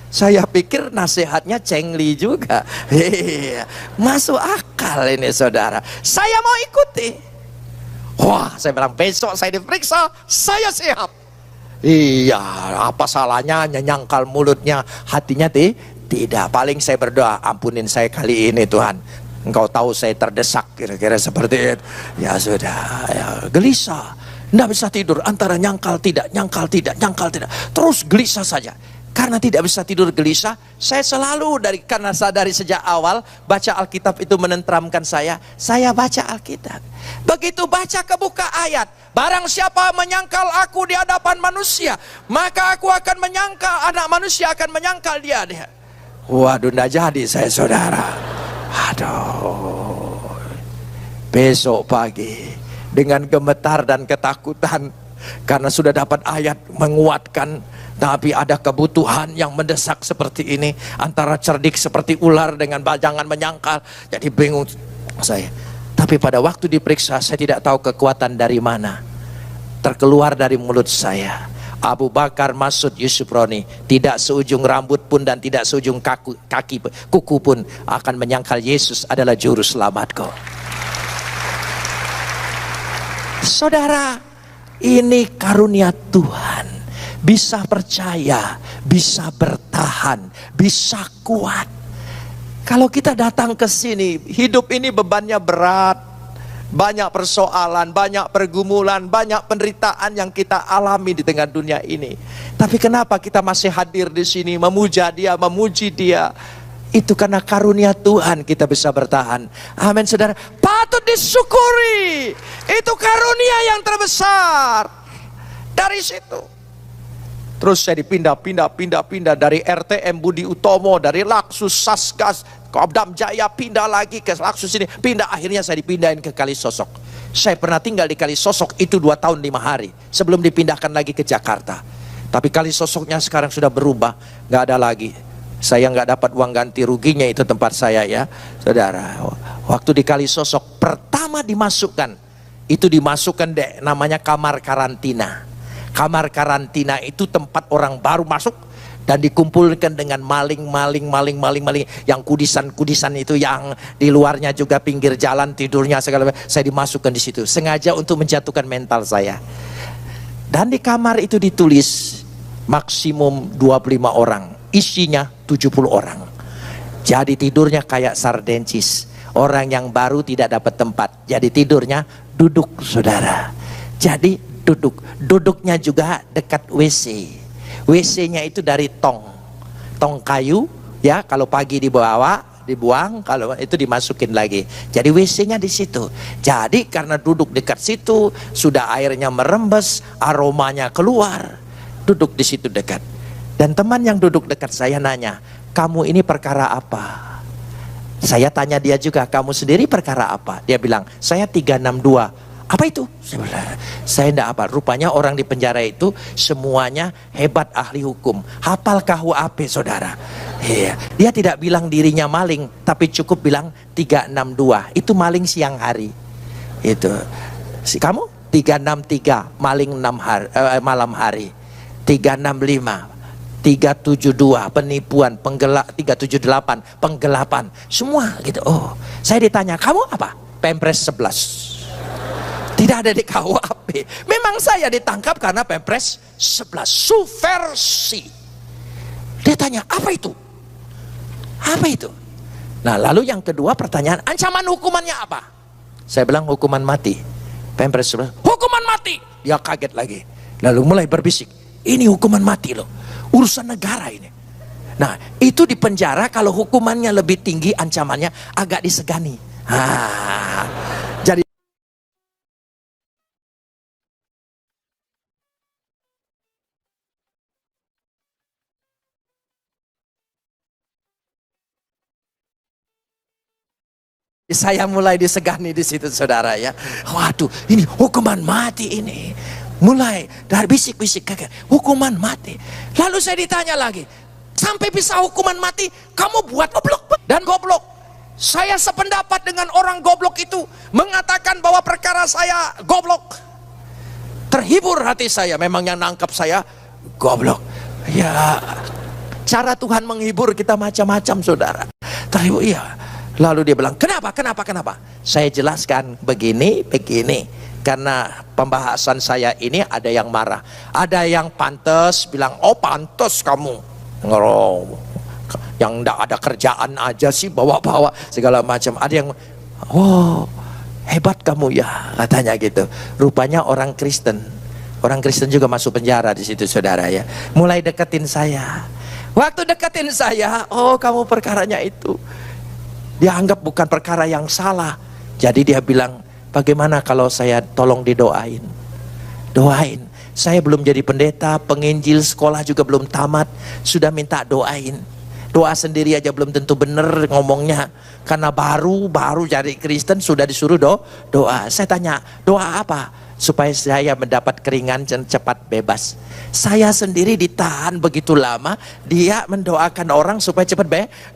Saya pikir nasihatnya cengli juga. Iya, masuk akal ini saudara. Saya mau ikuti. Wah, saya bilang besok saya diperiksa, saya siap. Iya, apa salahnya nyangkal mulutnya, hatinya tidak. Paling saya berdoa, ampunin saya kali ini Tuhan. Engkau tahu saya terdesak, kira-kira seperti itu. Ya sudah, ya, gelisah. Tidak bisa tidur, antara nyangkal tidak, nyangkal tidak, nyangkal tidak. Terus gelisah saja. Karena tidak bisa tidur gelisah, saya selalu karena dari sejak awal baca Alkitab itu menenteramkan saya baca Alkitab. Begitu baca kebuka ayat, barang siapa menyangkal aku di hadapan manusia, maka aku akan menyangkal, anak manusia akan menyangkal dia. Waduh, tidak jadi saya saudara. Aduh, besok pagi dengan gemetar dan ketakutan, karena sudah dapat ayat menguatkan. Tapi ada kebutuhan yang mendesak seperti ini, antara cerdik seperti ular dengan jangan menyangkal. Jadi bingung saya. Tapi pada waktu diperiksa, saya tidak tahu kekuatan dari mana terkeluar dari mulut saya. Abu Bakar, Masud, Yusuf Roni, tidak seujung rambut pun dan tidak seujung kuku pun akan menyangkal Yesus adalah juru selamatku. Saudara, ini karunia Tuhan. Bisa percaya, bisa bertahan, bisa kuat. Kalau kita datang ke sini, hidup ini bebannya berat, banyak persoalan, banyak pergumulan, banyak penderitaan yang kita alami di tengah dunia ini. Tapi kenapa kita masih hadir di sini, memuja Dia, memuji Dia? Itu karena karunia Tuhan kita bisa bertahan. Amin saudara, patut disyukuri. Itu karunia yang terbesar. Dari situ terus saya dipindah dari RTM Budi Utomo, dari Laksus Sasgas, Kodam Jaya, pindah lagi ke Laksus ini, akhirnya saya dipindahin ke Kalisosok. Saya pernah tinggal di Kalisosok itu 2 tahun 5 hari sebelum dipindahkan lagi ke Jakarta. Tapi Kalisosoknya sekarang sudah berubah, nggak ada lagi. Saya nggak dapat uang ganti ruginya, itu tempat saya ya saudara. Waktu di Kalisosok pertama dimasukkan namanya kamar karantina. Kamar karantina itu tempat orang baru masuk dan dikumpulkan dengan maling yang kudisan itu, yang di luarnya juga pinggir jalan tidurnya segala macam. Saya dimasukkan di situ sengaja untuk menjatuhkan mental saya. Dan di kamar itu ditulis maksimum 25 orang, isinya 70 orang. Jadi tidurnya kayak sardencis. Orang yang baru tidak dapat tempat, jadi tidurnya duduk saudara. Jadi duduknya juga dekat WC. WC-nya itu dari tong kayu ya, kalau pagi dibuang, kalau itu dimasukin lagi. Jadi WC-nya di situ. Jadi karena duduk dekat situ, sudah airnya merembes, aromanya keluar. Duduk di situ dekat. Dan teman yang duduk dekat saya nanya, "Kamu ini perkara apa?" Saya tanya dia juga, "Kamu sendiri perkara apa?" Dia bilang, "Saya 362. Apa itu?" Saya enggak apa. Rupanya orang di penjara itu semuanya hebat ahli hukum. Hafal KUHP saudara. Iya. Dia tidak bilang dirinya maling, tapi cukup bilang 362. Itu maling siang hari. Itu. Kamu 363 maling malam hari. 365 372 penipuan, 378 penggelapan. Semua gitu. Oh, saya ditanya, "Kamu apa?" Pempres 11. Tidak ada di KUHP. Memang saya ditangkap karena Pempres 11, subversi. Dia tanya, "Apa itu? Apa itu?" Nah, lalu yang kedua pertanyaan, "Ancaman hukumannya apa?" Saya bilang hukuman mati. Pempres 11, "Hukuman mati." Dia kaget lagi. Lalu mulai berbisik, "Ini hukuman mati loh. Urusan negara ini." Nah, itu di penjara kalau hukumannya lebih tinggi, ancamannya agak disegani. Jadi Saya mulai disegani di situ saudara ya. Waduh, ini hukuman mati ini. Mulai dari bisik-bisik kakek, hukuman mati. Lalu saya ditanya lagi, sampai bisa hukuman mati, kamu buat goblok dan goblok. Saya sependapat dengan orang goblok itu, mengatakan bahwa perkara saya goblok. Terhibur hati saya, memang yang nangkap saya goblok. Ya, cara Tuhan menghibur kita macam-macam saudara. Terhibur, iya. Lalu dia bilang, kenapa? Saya jelaskan begini. Karena pembahasan saya ini ada yang marah. Ada yang pantas, bilang, oh pantas kamu. Yang enggak ada kerjaan aja sih, bawa-bawa segala macam. Ada yang, oh hebat kamu ya, katanya gitu. Rupanya orang Kristen. Orang Kristen juga masuk penjara di situ saudara ya. Mulai deketin saya. Waktu deketin saya, oh kamu perkaranya itu. Dia anggap bukan perkara yang salah. Jadi dia bilang, bagaimana kalau saya tolong didoain? Doain. Saya belum jadi pendeta, penginjil, sekolah juga belum tamat. Sudah minta doain. Doa sendiri aja belum tentu benar ngomongnya. Karena baru jadi Kristen sudah disuruh doa. Saya tanya, doa apa? Supaya saya mendapat keringan dan cepat bebas. Saya sendiri ditahan begitu lama, dia mendoakan orang supaya cepat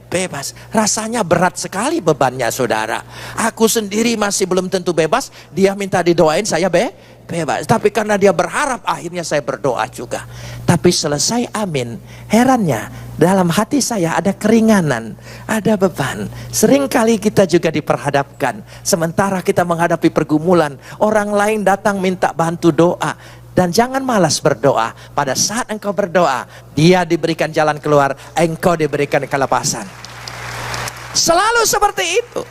bebas. Rasanya berat sekali bebannya saudara. Aku sendiri masih belum tentu bebas, dia minta didoain saya bebas. Tapi karena dia berharap, akhirnya saya berdoa juga. Tapi selesai amin, herannya dalam hati saya ada keringanan, ada beban. Seringkali kita juga diperhadapkan, sementara kita menghadapi pergumulan, orang lain datang minta bantu doa. Dan jangan malas berdoa. Pada saat engkau berdoa, dia diberikan jalan keluar, engkau diberikan kelepasan. Selalu seperti itu.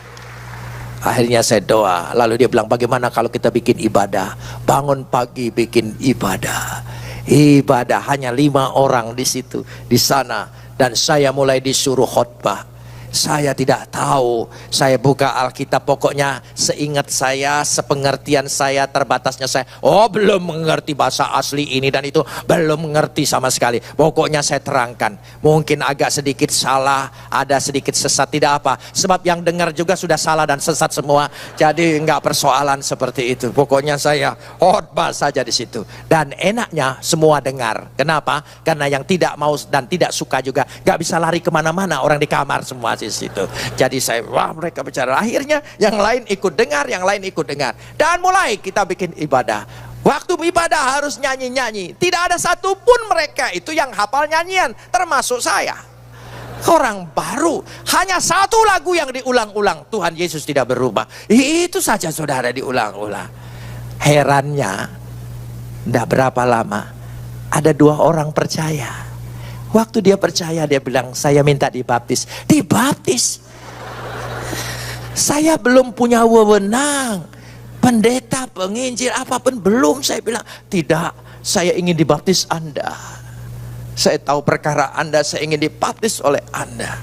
Akhirnya saya doa, lalu dia bilang, bagaimana kalau kita bikin ibadah? Bangun pagi bikin ibadah. Ibadah hanya 5 orang di situ, di sana, dan saya mulai disuruh khotbah. Saya tidak tahu, saya buka Alkitab, pokoknya seingat saya, sepengertian saya, terbatasnya saya, oh belum mengerti bahasa asli ini dan itu, belum mengerti sama sekali. Pokoknya saya terangkan, mungkin agak sedikit salah, ada sedikit sesat, tidak apa, sebab yang dengar juga sudah salah dan sesat semua, jadi enggak persoalan seperti itu. Pokoknya saya khotbah saja di situ, dan enaknya semua dengar. Kenapa? Karena yang tidak mau dan tidak suka juga enggak bisa lari kemana-mana, orang di kamar semua di situ. Jadi saya, wah mereka bicara. Akhirnya yang lain ikut dengar, yang lain ikut dengar. Dan mulai kita bikin ibadah. Waktu ibadah harus nyanyi-nyanyi. Tidak ada satupun mereka itu yang hafal nyanyian, termasuk saya. Orang baru, hanya satu lagu yang diulang-ulang. Tuhan Yesus tidak berubah. Itu saja saudara, diulang-ulang. Herannya, tidak berapa lama, ada 2 orang percaya. Waktu dia percaya, dia bilang, saya minta dibaptis. Dibaptis? Saya belum punya wewenang. Pendeta, penginjil, apapun belum. Saya bilang, tidak, saya ingin dibaptis Anda. Saya tahu perkara Anda, saya ingin dibaptis oleh Anda.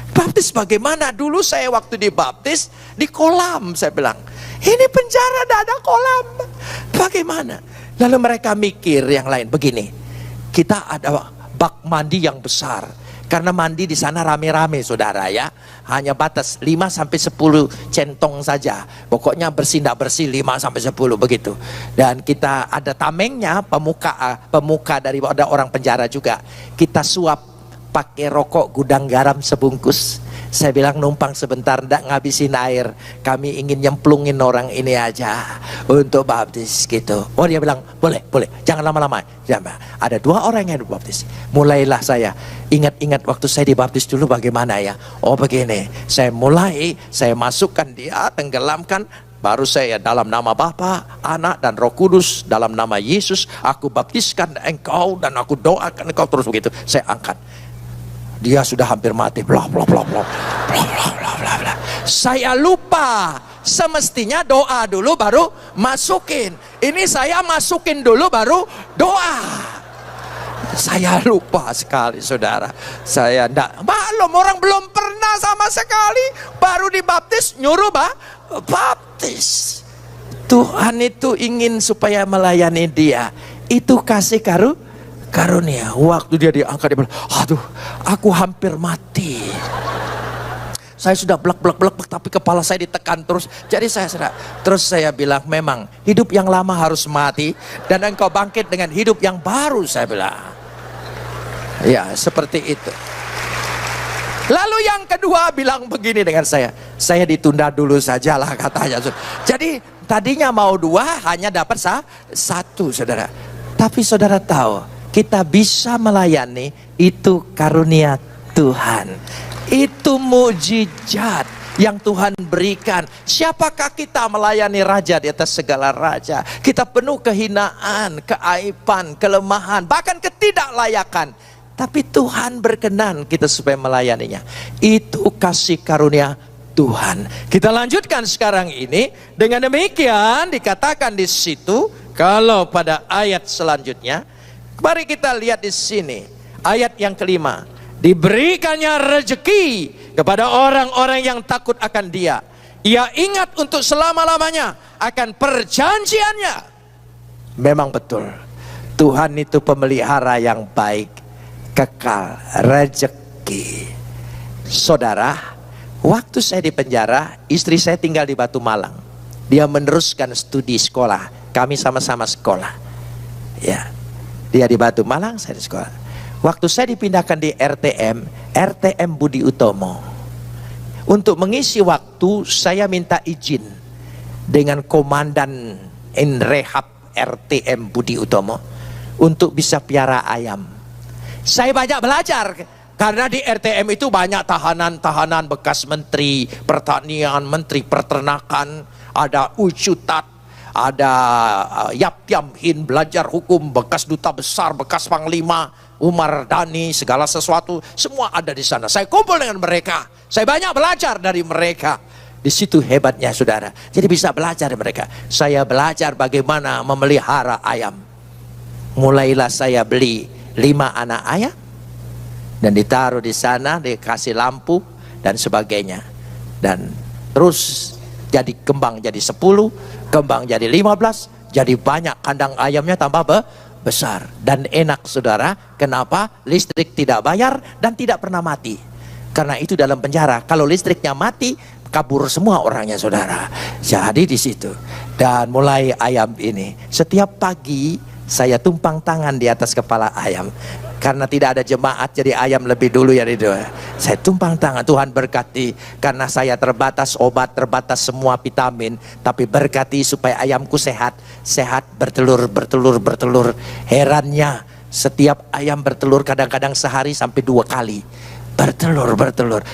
Baptis bagaimana? Dulu saya waktu dibaptis di kolam. Saya bilang, ini penjara, tidak ada kolam. Bagaimana? Lalu mereka mikir yang lain, begini, kita ada bak mandi yang besar, karena mandi di sana rame-rame saudara ya, hanya batas 5-10 centong saja, pokoknya bersih tidak bersih 5-10 begitu. Dan kita ada tamengnya, pemuka dari ada orang penjara juga, kita suap pakai rokok gudang garam sebungkus. Saya bilang, numpang sebentar, tidak ngabisin air, kami ingin nyemplungin orang ini aja untuk baptis gitu. Oh dia bilang, boleh, jangan lama-lama. Ada 2 orang yang dibaptis. Mulailah saya ingat-ingat waktu saya dibaptis dulu bagaimana ya. Oh begini, saya masukkan dia, tenggelamkan. Baru saya, dalam nama Bapa, Anak dan Roh Kudus, dalam nama Yesus, aku baptiskan engkau dan aku doakan engkau, terus begitu. Saya angkat. Dia sudah hampir mati, bla bla bla bla bla bla bla bla bla. Saya lupa, semestinya doa dulu baru masukin. Ini saya masukin dulu baru doa. Saya lupa sekali saudara. Saya enggak, maklum orang belum pernah sama sekali, baru dibaptis nyuruh baptis. Tuhan itu ingin supaya melayani dia. Itu kasih karunia. Waktu dia diangkat, dia bilang, aduh aku hampir mati. Saya sudah blek, tapi kepala saya ditekan terus. Jadi terus saya bilang, memang hidup yang lama harus mati dan engkau bangkit dengan hidup yang baru, saya bilang. Ya, seperti itu. Lalu yang kedua bilang begini dengan saya ditunda dulu sajalah katanya. Jadi tadinya mau 2, hanya dapat 1, saudara. Tapi saudara tahu, kita bisa melayani, itu karunia Tuhan. Itu mukjizat yang Tuhan berikan. Siapakah kita melayani raja di atas segala raja? Kita penuh kehinaan, keaiban, kelemahan, bahkan ketidaklayakan. Tapi Tuhan berkenan kita supaya melayaninya. Itu kasih karunia Tuhan. Kita lanjutkan sekarang ini. Dengan demikian dikatakan di situ, kalau pada ayat selanjutnya, mari kita lihat di sini ayat yang kelima. Diberikannya rezeki kepada orang-orang yang takut akan Dia. Ia ingat untuk selama-lamanya akan perjanjiannya. Memang betul, Tuhan itu pemelihara yang baik, kekal, rezeki. Saudara, waktu saya di penjara, istri saya tinggal di Batu Malang. Dia meneruskan studi sekolah, kami sama-sama sekolah. Ya, dia di Batu Malang, saya di sekolah. Waktu saya dipindahkan di RTM Budi Utomo. Untuk mengisi waktu, saya minta izin dengan komandan Rehab RTM Budi Utomo untuk bisa piara ayam. Saya banyak belajar, karena di RTM itu banyak tahanan-tahanan bekas menteri pertanian, menteri peternakan, ada Ucutat, ada Yap Yam Hin, belajar hukum, bekas duta besar, bekas panglima, Umar Dhani, segala sesuatu, semua ada di sana. Saya kumpul dengan mereka, saya banyak belajar dari mereka. Di situ hebatnya saudara, jadi bisa belajar dari mereka. Saya belajar bagaimana memelihara ayam. Mulailah saya beli 5 anak ayam dan ditaruh di sana, dikasih lampu dan sebagainya, dan terus jadi kembang jadi 10, kembang jadi 15, jadi banyak, kandang ayamnya tambah besar dan enak saudara. Kenapa? Listrik tidak bayar dan tidak pernah mati. Karena itu dalam penjara, kalau listriknya mati, kabur semua orangnya saudara. Jadi di situ, dan mulai ayam ini, setiap pagi saya tumpang tangan di atas kepala ayam. Karena tidak ada jemaat, jadi ayam lebih dulu ya itu. Saya tumpang tangan, Tuhan berkati. Karena saya terbatas obat, terbatas semua vitamin, tapi berkati supaya ayamku sehat, bertelur. Herannya, setiap ayam bertelur kadang-kadang sehari sampai 2 kali. Bertelur,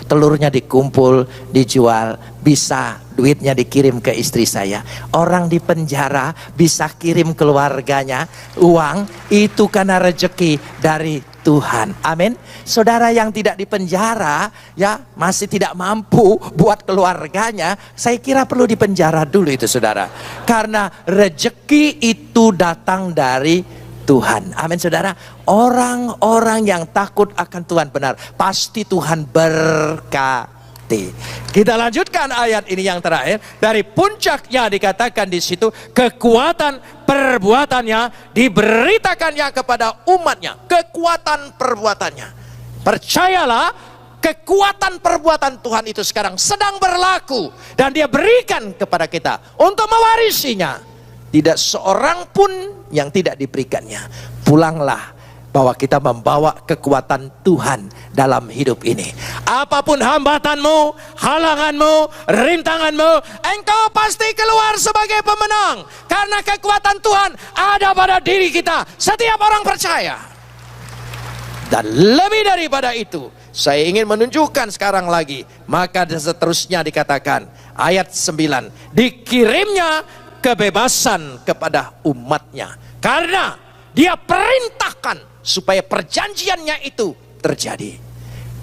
telurnya dikumpul, dijual, bisa duitnya dikirim ke istri saya. Orang di penjara bisa kirim keluarganya uang, itu karena rezeki dari Tuhan. Amin. Saudara yang tidak di penjara, ya masih tidak mampu buat keluarganya, saya kira perlu di penjara dulu itu saudara. Karena rezeki itu datang dari Tuhan. Amin saudara. Orang-orang yang takut akan Tuhan benar, pasti Tuhan berkati. Kita lanjutkan ayat ini yang terakhir. Dari puncaknya dikatakan di situ, kekuatan perbuatannya diberitakannya kepada umatnya. Kekuatan perbuatannya. Percayalah, kekuatan perbuatan Tuhan itu sekarang sedang berlaku, dan Dia berikan kepada kita untuk mewarisinya. Tidak seorang pun yang tidak diberikannya. Pulanglah, bahwa kita membawa kekuatan Tuhan dalam hidup ini. Apapun hambatanmu, halanganmu, rintanganmu, engkau pasti keluar sebagai pemenang. Karena kekuatan Tuhan ada pada diri kita, setiap orang percaya. Dan lebih daripada itu, saya ingin menunjukkan sekarang lagi. Maka seterusnya dikatakan, ayat 9, dikirimnya kebebasan kepada umatnya, karena Dia perintahkan supaya perjanjiannya itu terjadi.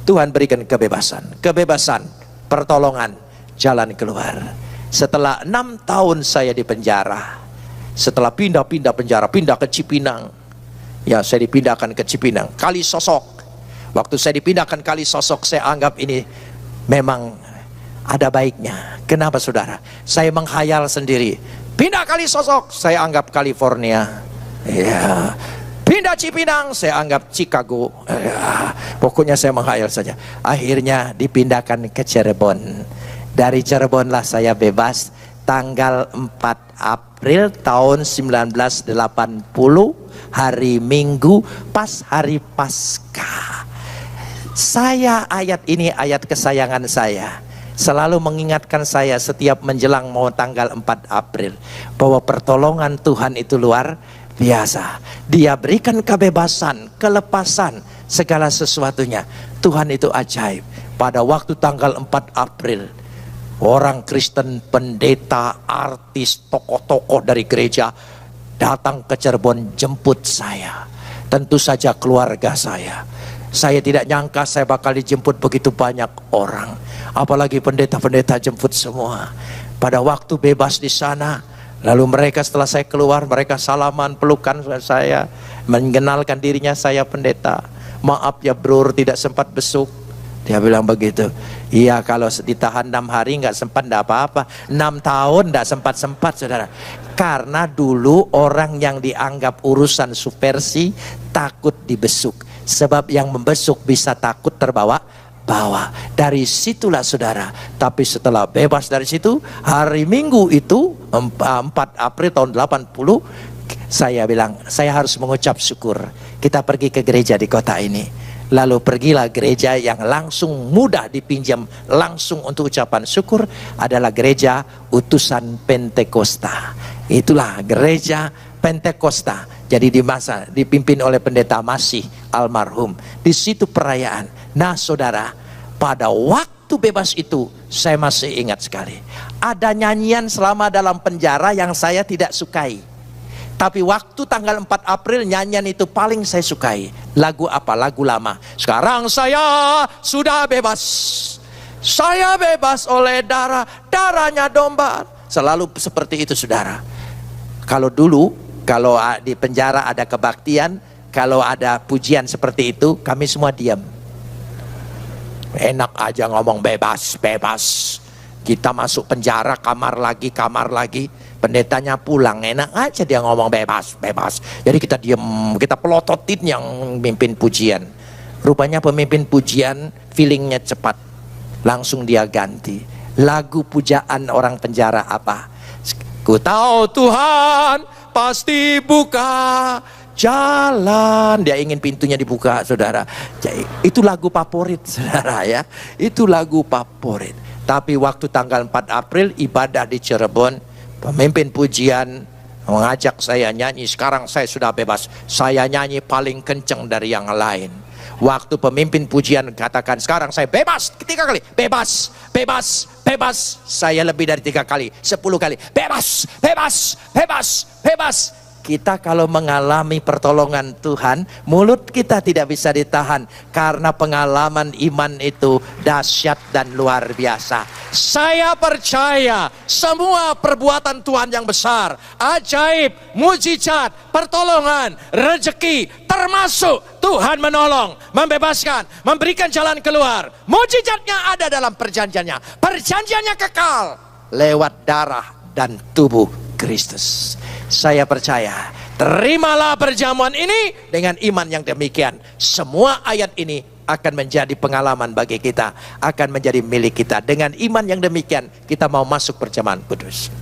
Tuhan berikan kebebasan, pertolongan, jalan keluar. Setelah 6 tahun saya di penjara, setelah pindah penjara, pindah ke Cipinang. Ya, saya dipindahkan ke Cipinang, Kalisosok. Waktu saya dipindahkan Kalisosok, saya anggap ini memang ada baiknya. Kenapa saudara? Saya menghayal sendiri. Pindah Kalisosok, saya anggap California. Ya. Pindah pindah Cipinang, saya anggap Chicago. Pokoknya saya menghayal saja. Akhirnya dipindahkan ke Cirebon. Dari Cirebonlah saya bebas tanggal 4 April tahun 1980, hari Minggu, pas hari Paskah. Saya, ayat ini ayat kesayangan saya, selalu mengingatkan saya setiap menjelang mau tanggal 4 April bahwa pertolongan Tuhan itu luar biasa. Dia berikan kebebasan, kelepasan segala sesuatunya. Tuhan itu ajaib. Pada waktu tanggal 4 April, orang Kristen, pendeta, artis, tokoh-tokoh dari gereja datang ke Cirebon jemput saya. Tentu saja keluarga saya. Saya tidak nyangka saya bakal dijemput begitu banyak orang. Apalagi pendeta-pendeta jemput semua. Pada waktu bebas di sana, lalu mereka setelah saya keluar, mereka salaman, pelukan saya, mengenalkan dirinya saya pendeta. Maaf ya bro, tidak sempat besuk. Dia bilang begitu. Iya, kalau ditahan 6 hari nggak sempat, nggak apa-apa. 6 tahun nggak sempat-sempat, saudara. Karena dulu orang yang dianggap urusan subversi takut dibesuk. Sebab yang membesuk bisa takut terbawa-bawa. Dari situlah saudara. Tapi setelah bebas dari situ, hari Minggu itu 4 April tahun 80, saya bilang saya harus mengucap syukur. Kita pergi ke gereja di kota ini. Lalu pergilah gereja yang langsung mudah dipinjam langsung untuk ucapan syukur adalah gereja Utusan Pentakosta. Itulah gereja Pentakosta. Jadi di masa dipimpin oleh pendeta Masih almarhum. Di situ perayaan. Nah saudara, pada waktu bebas itu saya masih ingat sekali. Ada nyanyian selama dalam penjara yang saya tidak sukai. Tapi waktu tanggal 4 April nyanyian itu paling saya sukai. Lagu apa? Lagu lama. Sekarang saya sudah bebas. Saya bebas oleh darahnya domba. Selalu seperti itu saudara. Kalau dulu, kalau di penjara ada kebaktian, kalau ada pujian seperti itu, kami semua diam. Enak aja ngomong bebas, bebas. Kita masuk penjara, kamar lagi. Pendetanya pulang, enak aja dia ngomong bebas, bebas. Jadi kita diam, kita pelototin yang mimpin pujian. Rupanya pemimpin pujian feelingnya cepat, langsung dia ganti. Lagu pujaan orang penjara apa? Ku tahu Tuhan pasti buka jalan. Dia ingin pintunya dibuka, saudara. Itu lagu favorit, saudara ya. Itu lagu favorit. Tapi waktu tanggal 4 April ibadah di Cirebon, pemimpin pujian mengajak saya nyanyi. Sekarang saya sudah bebas. Saya nyanyi paling kenceng dari yang lain. Waktu pemimpin pujian katakan sekarang saya bebas 3 kali. Bebas, bebas, bebas. Saya lebih dari 3 kali, 10 kali. Bebas, bebas, bebas, bebas. Kita kalau mengalami pertolongan Tuhan, mulut kita tidak bisa ditahan. Karena pengalaman iman itu dahsyat dan luar biasa. Saya percaya semua perbuatan Tuhan yang besar, ajaib, mujizat, pertolongan, rezeki, termasuk Tuhan menolong, membebaskan, memberikan jalan keluar. Mujizatnya ada dalam perjanjiannya. Perjanjiannya kekal lewat darah dan tubuh Kristus. Saya percaya, terimalah perjamuan ini dengan iman yang demikian. Semua ayat ini akan menjadi pengalaman bagi kita, akan menjadi milik kita. Dengan iman yang demikian, kita mau masuk perjamuan kudus.